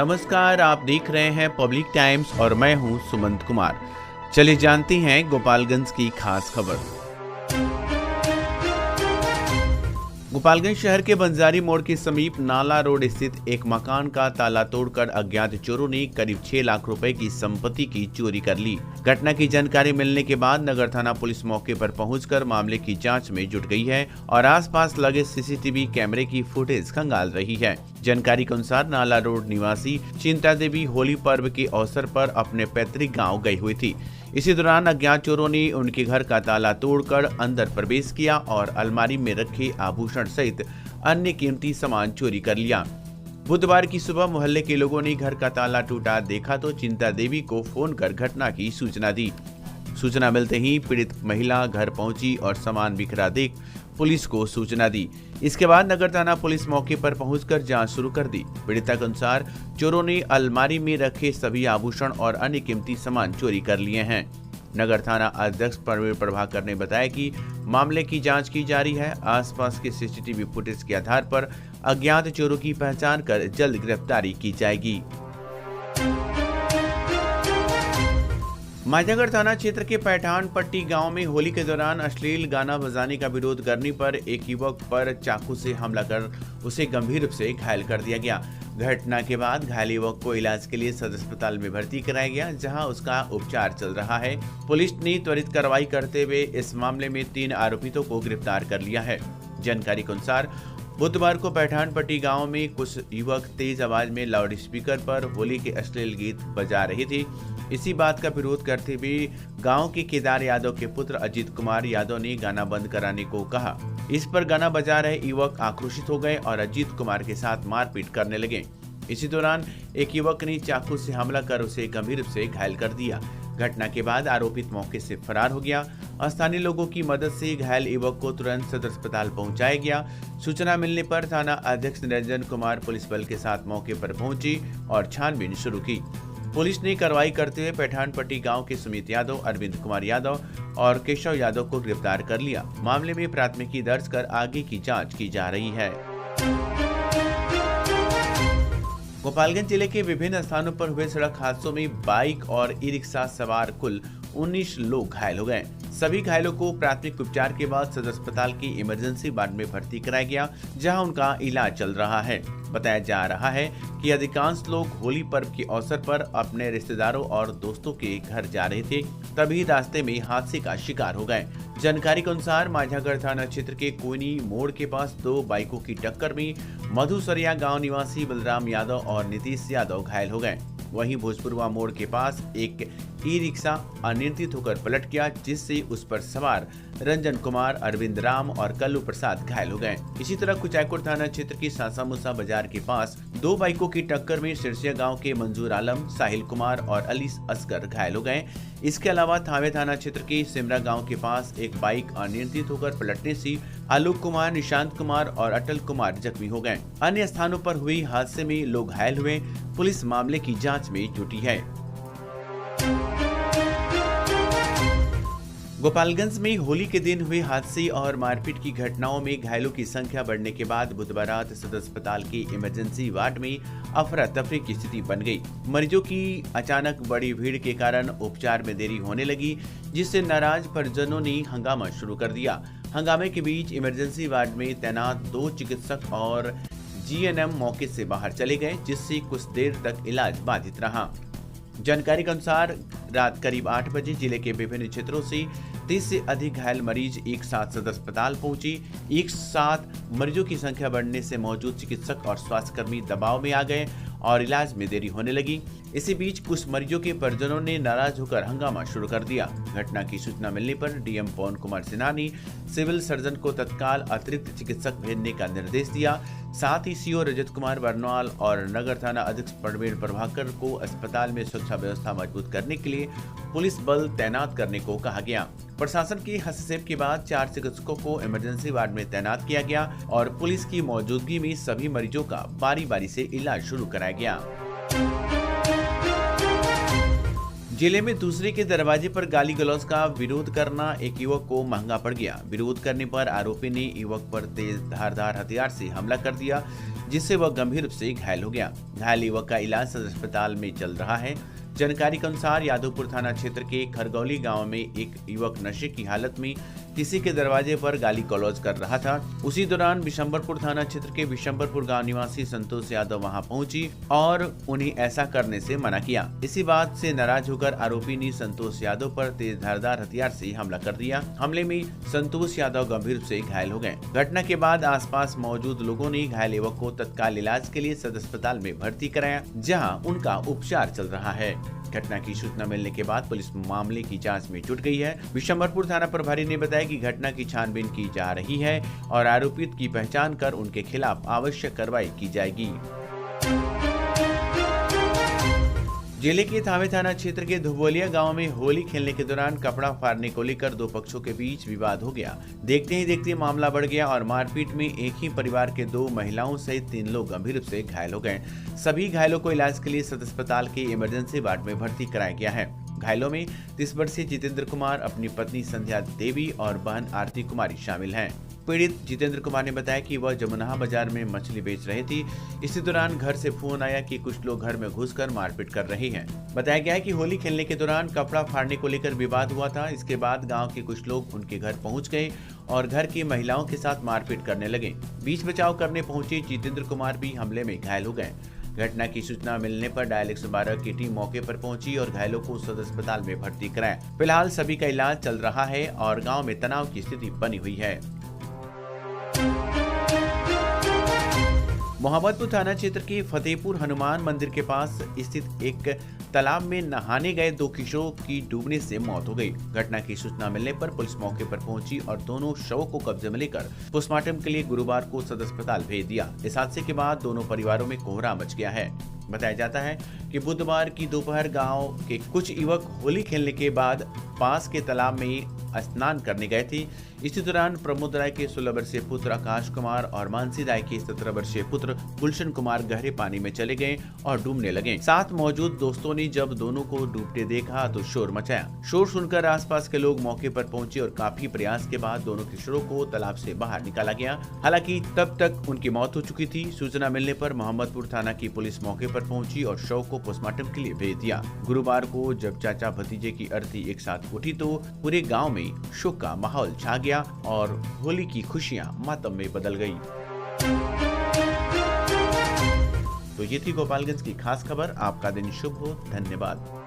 नमस्कार, आप देख रहे हैं पब्लिक टाइम्स और मैं हूं सुमंत कुमार। चलिए जानते हैं गोपालगंज की खास खबर। गोपालगंज शहर के बंजारी मोड़ के समीप नाला रोड स्थित एक मकान का ताला तोड़कर अज्ञात चोरों ने करीब 6 लाख रुपए की संपत्ति की चोरी कर ली। घटना की जानकारी मिलने के बाद नगर थाना पुलिस मौके पर पहुंचकर मामले की जांच में जुट गई है और आसपास लगे सीसीटीवी कैमरे की फुटेज खंगाल रही है। जानकारी के अनुसार नाला रोड निवासी चिंता देवी होली पर्व के अवसर पर अपने पैतृक गाँव गई हुई थी। इसी दौरान अज्ञात चोरों ने उनके घर का ताला तोड़कर अंदर प्रवेश किया और अलमारी में रखे आभूषण सहित अन्य कीमती सामान चोरी कर लिया। बुधवार की सुबह मोहल्ले के लोगों ने घर का ताला टूटा देखा तो चिंता देवी को फोन कर घटना की सूचना दी। सूचना मिलते ही पीड़ित महिला घर पहुंची और सामान बिखरा देख पुलिस को सूचना दी। इसके बाद नगर थाना पुलिस मौके पर पहुंचकर जांच शुरू कर दी। पीड़िता के अनुसार चोरों ने अलमारी में रखे सभी आभूषण और अन्य कीमती सामान चोरी कर लिए हैं। नगर थाना अध्यक्ष प्रवीण प्रभाकर ने बताया कि मामले की जांच की जा रही है। आसपास के सीसीटीवी फुटेज के आधार पर अज्ञात चोरों की पहचान कर जल्द गिरफ्तारी की जाएगी। माझागढ़ थाना क्षेत्र के पैठान पट्टी गांव में होली के दौरान अश्लील गाना बजाने का विरोध करने पर एक युवक पर चाकू से हमला कर उसे गंभीर रूप से घायल कर दिया गया। घटना के बाद घायल युवक को इलाज के लिए सदर अस्पताल में भर्ती कराया गया, जहां उसका उपचार चल रहा है। पुलिस ने त्वरित कार्रवाई करते हुए इस मामले में 3 आरोपितों को गिरफ्तार कर लिया है। जानकारी के अनुसार बुधवार को पैठान पट्टी गाँव में कुछ युवक तेज आवाज में लाउड स्पीकर पर होली के अश्लील गीत बजा रहे थे। इसी बात का विरोध करते हुए गांव के केदार यादव के पुत्र अजीत कुमार यादव ने गाना बंद कराने को कहा। इस पर गाना बजा रहे युवक आक्रोशित हो गए और अजीत कुमार के साथ मारपीट करने लगे। इसी दौरान एक युवक ने चाकू से हमला कर उसे गंभीर रूप से घायल कर दिया। घटना के बाद आरोपित मौके से फरार हो गया। स्थानीय लोगों की मदद से घायल युवक को तुरंत सदर अस्पताल पहुंचाया गया। सूचना मिलने पर थाना अध्यक्ष निरंजन कुमार पुलिस बल के साथ मौके पर पहुंची और छानबीन शुरू की। पुलिस ने कार्रवाई करते हुए पैठान पट्टी गांव के सुमित यादव, अरविंद कुमार यादव और केशव यादव को गिरफ्तार कर लिया। मामले में प्राथमिकी दर्ज कर आगे की जांच की जा रही है। गोपालगंज जिले के विभिन्न स्थानों पर हुए सड़क हादसों में बाइक और ई रिक्शा सवार कुल 19 लोग घायल हो गए। सभी घायलों को प्राथमिक उपचार के बाद सदर अस्पताल की इमरजेंसी वार्ड में भर्ती कराया गया, जहां उनका इलाज चल रहा है। बताया जा रहा है कि अधिकांश लोग होली पर्व के अवसर पर अपने रिश्तेदारों और दोस्तों के घर जा रहे थे, तभी रास्ते में हादसे का शिकार हो गए। जानकारी के अनुसार माझागढ़ थाना क्षेत्र के कोयनी मोड़ के पास 2 बाइकों की टक्कर में मधुसरिया गांव निवासी बलराम यादव और नीतीश यादव घायल हो गए। वहीं भोजपुरवा मोड़ के पास एक ई रिक्शा अनियंत्रित होकर पलट गया, जिससे उस पर सवार रंजन कुमार, अरविंद राम और कल्लू प्रसाद घायल हो गए। इसी तरह कुचायकोट थाना क्षेत्र की सासामुसा बाजार के पास 2 बाइकों की टक्कर में सिरसिया गांव के मंजूर आलम, साहिल कुमार और अली असगर घायल हो गए। इसके अलावा थावे थाना क्षेत्र के सिमरा गांव के पास एक बाइक अनियंत्रित होकर पलटने से आलोक कुमार, निशांत कुमार और अटल कुमार जख्मी हो गए। अन्य स्थानों पर हुई हादसे में लोग घायल हुए। पुलिस मामले की जांच में जुटी है। गोपालगंज में होली के दिन हुए हादसे और मारपीट की घटनाओं में घायलों की संख्या बढ़ने के बाद बुधवार रात सदर अस्पताल की इमरजेंसी वार्ड में अफरा तफरी की स्थिति बन गई। मरीजों की अचानक बड़ी भीड़ के कारण उपचार में देरी होने लगी, जिससे नाराज परिजनों ने हंगामा शुरू कर दिया। हंगामे के बीच इमरजेंसी वार्ड में तैनात 2 चिकित्सक और जीएनएम मौके से बाहर चले गए, जिससे कुछ देर तक इलाज बाधित रहा। जानकारी के अनुसार रात करीब 8 बजे जिले के विभिन्न क्षेत्रों से 30 से अधिक घायल मरीज एक साथ सदर अस्पताल पहुंचे। एक साथ मरीजों की संख्या बढ़ने से मौजूद चिकित्सक और स्वास्थ्यकर्मी दबाव में आ गए और इलाज में देरी होने लगी। इसी बीच कुछ मरीजों के परिजनों ने नाराज होकर हंगामा शुरू कर दिया। घटना की सूचना मिलने पर डीएम पवन कुमार सिन्हा ने सिविल सर्जन को तत्काल अतिरिक्त चिकित्सक भेजने का निर्देश दिया। साथ ही सीओ रजत कुमार बरनवाल और नगर थाना अध्यक्ष प्रवीण प्रभाकर को अस्पताल में सुरक्षा व्यवस्था मजबूत करने के लिए पुलिस बल तैनात करने को कहा गया। प्रशासन के हस्तक्षेप के बाद 4 चिकित्सकों को इमरजेंसी वार्ड में तैनात किया गया और पुलिस की मौजूदगी में सभी मरीजों का बारी बारी से इलाज शुरू कराया गया। जिले में दूसरे के दरवाजे पर गाली गलौज का विरोध करना एक युवक को महंगा पड़ गया। विरोध करने पर आरोपी ने युवक पर तेज धारदार हथियार से हमला कर दिया, जिससे वह गंभीर रूप से घायल हो गया। घायल युवक का इलाज सदर अस्पताल में चल रहा है। जानकारी के अनुसार यादवपुर थाना क्षेत्र के खरगौली गांव में एक युवक नशे की हालत में किसी के दरवाजे पर गाली गलौज कर रहा था। उसी दौरान बिशंबरपुर थाना क्षेत्र के बिशंबरपुर गांव निवासी संतोष यादव वहां पहुंची और उन्हें ऐसा करने से मना किया। इसी बात से नाराज होकर आरोपी ने संतोष यादव पर तेज धारदार हथियार से हमला कर दिया। हमले में संतोष यादव गंभीर रूप से घायल हो गए। घटना के बाद आसपास मौजूद लोगों ने घायल युवक को तत्काल इलाज के लिए सदर अस्पताल में भर्ती कराया, जहां उनका उपचार चल रहा है। घटना की सूचना मिलने के बाद पुलिस मामले की जांच में जुट गई है। बिशंबरपुर थाना प्रभारी ने बताया कि घटना की छानबीन की जा रही है और आरोपित की पहचान कर उनके खिलाफ आवश्यक कार्रवाई की जाएगी। जिले के थावे थाना क्षेत्र के धुबोलिया गांव में होली खेलने के दौरान कपड़ा फाड़ने को लेकर दो पक्षों के बीच विवाद हो गया। देखते ही देखते मामला बढ़ गया और मारपीट में एक ही परिवार के 2 महिलाओं सहित 3 लोग गंभीर रूप से घायल हो गए। सभी घायलों को इलाज के लिए सदर अस्पताल के इमरजेंसी वार्ड में भर्ती कराया गया है। घायलों में 30 वर्षीय जितेंद्र कुमार, अपनी पत्नी संध्या देवी और बहन आरती कुमारी शामिल हैं। पीड़ित जितेंद्र कुमार ने बताया कि वह जमुना बाजार में मछली बेच रही थी। इसी दौरान घर से फोन आया कि कुछ लोग घर में घुसकर मारपीट कर रहे हैं। बताया गया है कि होली खेलने के दौरान कपड़ा फाड़ने को लेकर विवाद हुआ था। इसके बाद गांव के कुछ लोग उनके घर पहुंच गए और घर की महिलाओं के साथ मारपीट करने लगे। बीच बचाव करने पहुंचे जितेंद्र कुमार भी हमले में घायल हो गए। घटना की सूचना मिलने पर डायल 112 की टीम मौके पर पहुंची और घायलों को सदर अस्पताल में भर्ती कराया। फिलहाल सभी का इलाज चल रहा है और गांव में तनाव की स्थिति बनी हुई है। मोहम्मदपुर थाना क्षेत्र के फतेहपुर हनुमान मंदिर के पास स्थित एक तालाब में नहाने गए 2 किशोरों की डूबने से मौत हो गई। घटना की सूचना मिलने पर पुलिस मौके पर पहुंची और दोनों शवों को कब्जे में लेकर पोस्टमार्टम के लिए गुरुवार को सदर अस्पताल भेज दिया। इस हादसे के बाद दोनों परिवारों में कोहराम मच गया है। बताया जाता है कि बुधवार की दोपहर गांव के कुछ युवक होली खेलने के बाद पास के तालाब में स्नान करने गए थे। इसी दौरान प्रमोद राय के 16 वर्षीय पुत्र आकाश कुमार और मानसी राय के 17 वर्षीय पुत्र गुलशन कुमार गहरे पानी में चले गए और डूबने लगे। साथ मौजूद दोस्तों ने जब दोनों को डूबते देखा तो शोर मचाया। शोर सुनकर आसपास के लोग मौके पर पहुंचे और काफी प्रयास के बाद दोनों किशोरों को तालाब से बाहर निकाला गया। हालांकि तब तक उनकी मौत हो चुकी थी। सूचना मिलने पर मोहम्मदपुर थाना की पुलिस मौके पर पहुंची और शव को पोस्टमार्टम के लिए भेज दिया। गुरुवार को जब चाचा भतीजे की अर्थी एक साथ उठी तो पूरे गाँव में शोक का माहौल छा गया और होली की खुशियां मातम में बदल गई। तो ये थी गोपालगंज की खास खबर। आपका दिन शुभ हो। धन्यवाद।